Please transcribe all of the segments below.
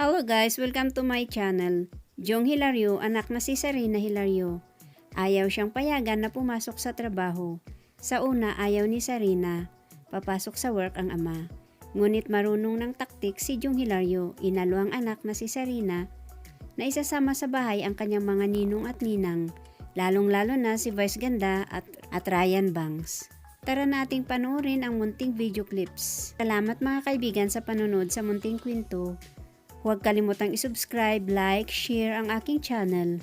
Hello guys, welcome to my channel. Jong Hilario, anak na si Sarina Hilario. Ayaw siyang payagan na pumasok sa trabaho. Sa una, ayaw ni Sarina. Papasok sa work ang ama. Ngunit marunong ng taktik si Jong Hilario. Inalo ang anak na si Sarina na isasama sa bahay ang kanyang mga ninong at ninang. Lalong-lalo na si Vice Ganda at Ryan Banks. Tara nating panoorin ang munting video clips. Salamat mga kaibigan sa panonood sa munting kwento. Huwag kalimutang isubscribe, like, share ang aking channel.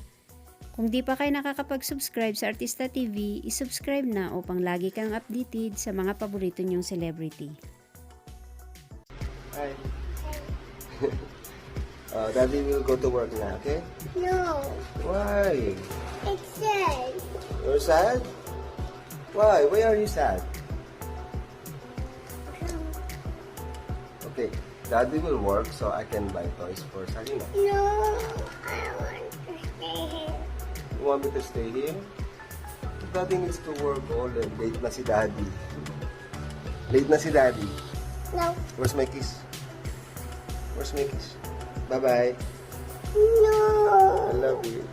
Kung di pa kayo nakakapag-subscribe sa Artista TV, isubscribe na upang lagi kang updated sa mga paborito niyong celebrity. Hi. Daddy will go to work now, okay? No, Why? it's sad. You're sad? Why? Why are you sad? Okay, Daddy will work so I can buy toys for Sarina. No, I want to stay here. You want me to stay here? Daddy needs to work all day. Late na si Daddy. Late na si Daddy. No, Where's my kiss? Where's my kiss? Bye-bye. no. I love you.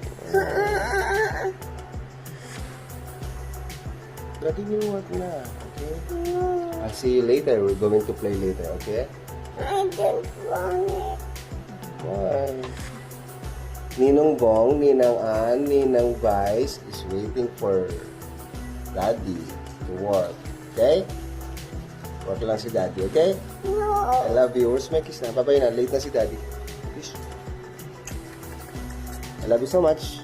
Daddy will work na, okay? No, I'll see you later. We're going to play later, okay? I don't want it. Why? Ninong Bong, Ninang Ann, Ninang Vice is waiting for Daddy to work. Okay? Work lang si Daddy, okay? I No, love you. Where's my kiss na? Bye-bye na. Late na si Daddy. Please. I love you so much.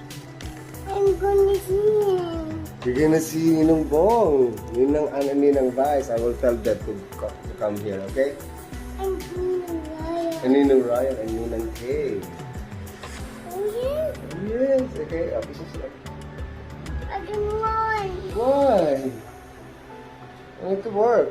I'm gonna see him. You're gonna see Ninong Bong, Ninang Ann, and Ninang Vice. I will tell them to come here, okay? I'm gonna lie. And Ninang Ryan and Ninang Kay. Oh, yes, Yes, okay. This is I don't want. Why? I need to work.